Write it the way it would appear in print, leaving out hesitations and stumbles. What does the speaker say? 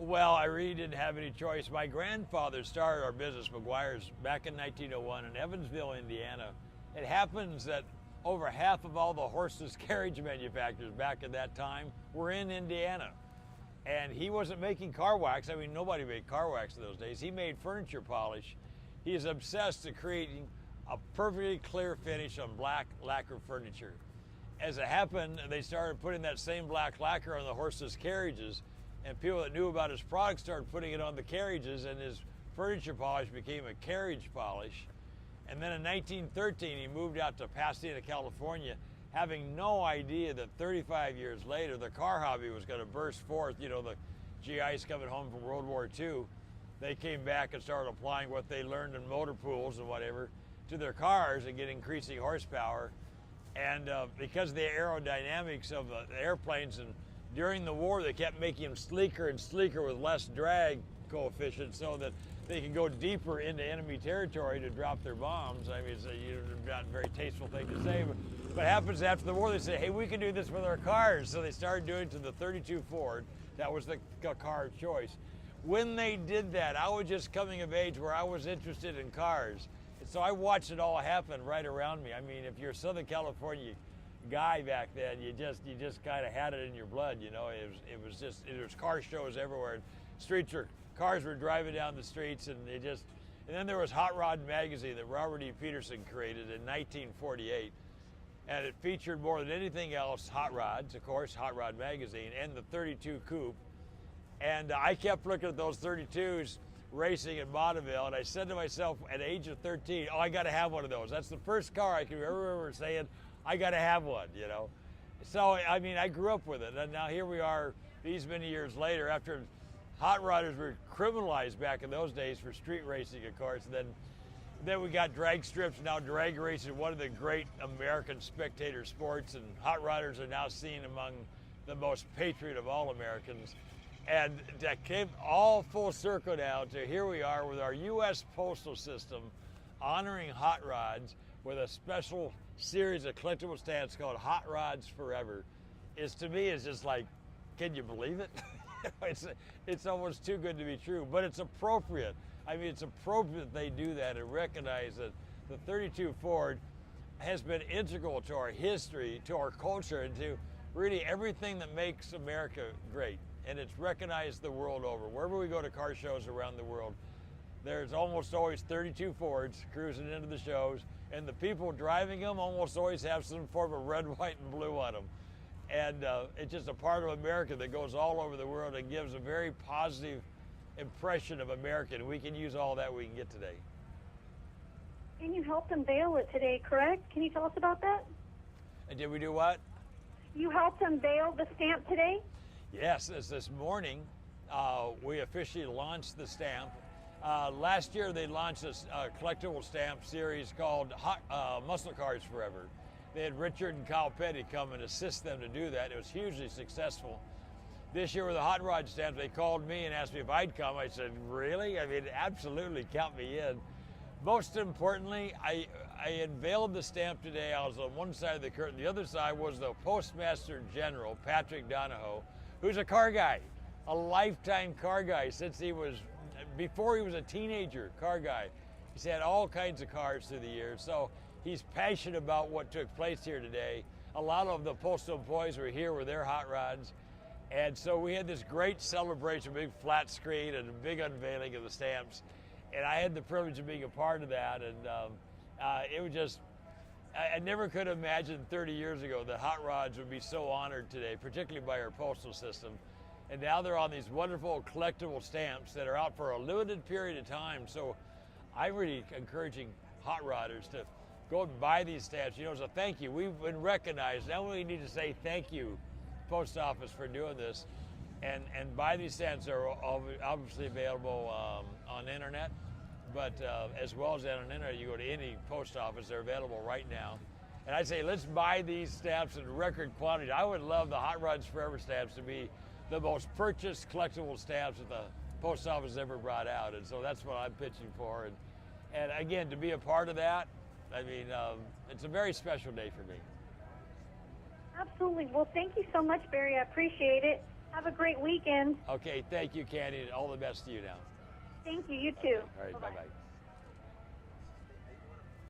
Well, I really didn't have any choice. My grandfather started our business, Meguiar's, back in 1901 in Evansville, Indiana. It happens that over half of all the horseless carriage manufacturers back at that time were in Indiana. And he wasn't making car wax. I mean, nobody made car wax in those days. He made furniture polish. He is obsessed to creating a perfectly clear finish on black lacquer furniture. As it happened, they started putting that same black lacquer on the horseless carriages, and people that knew about his product started putting it on the carriages, and his furniture polish became a carriage polish. And then in 1913, he moved out to Pasadena, California, having no idea that 35 years later, the car hobby was going to burst forth. You know, the GIs coming home from World War II, they came back and started applying what they learned in motor pools and whatever to their cars and get increasing horsepower. And because of the aerodynamics of the airplanes, and during the war, they kept making them sleeker and sleeker with less drag coefficient so that they can go deeper into enemy territory to drop their bombs. I mean, it's not a very tasteful thing to say, but what happens after the war, they say, hey, we can do this with our cars. So they started doing it to the 32 Ford. That was the car of choice. When they did that, I was just coming of age where I was interested in cars. And so I watched it all happen right around me. I mean, if you're a Southern California guy back then, you just kind of had it in your blood, you know. It was car shows everywhere. Cars were driving down the streets, and then there was Hot Rod magazine that Robert E. Peterson created in 1948. And it featured more than anything else hot rods, of course, Hot Rod magazine, and the 32 Coupe. And I kept looking at those 32s racing in Bonneville, and I said to myself at the age of 13, oh, I got to have one of those. That's the first car I can remember saying, I got to have one, you know. So, I mean, I grew up with it. And now here we are these many years later, after hot rodders were criminalized back in those days for street racing, of course. And then we got drag strips. Now drag racing, one of the great American spectator sports, and hot rodders are now seen among the most patriot of all Americans. And that came all full circle now to here we are with our U.S. postal system honoring hot rods with a special series of collectible stamps called Hot Rods Forever. To me, it's just like, can you believe it? It's almost too good to be true, but it's appropriate. I mean, it's appropriate they do that and recognize that the 32 Ford has been integral to our history, to our culture, and to really everything that makes America great. And it's recognized the world over. Wherever we go to car shows around the world, there's almost always 32 Fords cruising into the shows, and the people driving them almost always have some form of red, white, and blue on them. And it's just a part of America that goes all over the world and gives a very positive impression of America, and we can use all that we can get today. And you helped unveil it today, correct? Can you tell us about that? And did we do what? You helped unveil the stamp today? Yes, this morning we officially launched the stamp. Last year they launched a collectible stamp series called Muscle Cars Forever. They had Richard and Kyle Petty come and assist them to do that. It was hugely successful. This year with the hot rod stamp, they called me and asked me if I'd come. I said, really? I mean, absolutely, count me in. Most importantly, I unveiled the stamp today. I was on one side of the curtain. The other side was the Postmaster General, Patrick Donahoe, who's a car guy, a lifetime car guy before he was a teenager, car guy. He's had all kinds of cars through the years, so he's passionate about what took place here today. A lot of the postal employees were here with their hot rods, and so we had this great celebration, big flat screen and a big unveiling of the stamps, and I had the privilege of being a part of that, and it was just, I never could have imagined 30 years ago that hot rods would be so honored today, particularly by our postal system. And now they're on these wonderful collectible stamps that are out for a limited period of time. So I'm really encouraging hot rodders to go and buy these stamps. You know, as a thank you. We've been recognized. Now we need to say thank you, Post Office, for doing this. And buy these stamps. Are obviously available on the internet. But as well as that on the internet, you go to any post office, they're available right now. And I say, let's buy these stamps in record quantity. I would love the Hot Rods Forever stamps to be the most purchased collectible stamps that the post office ever brought out. And so that's what I'm pitching for. And again, to be a part of that, I mean, it's a very special day for me. Absolutely. Well, thank you so much, Barry. I appreciate it. Have a great weekend. Okay, thank you, Candy, and all the best to you now. Thank you. You too. All right, Bye-bye. bye-bye.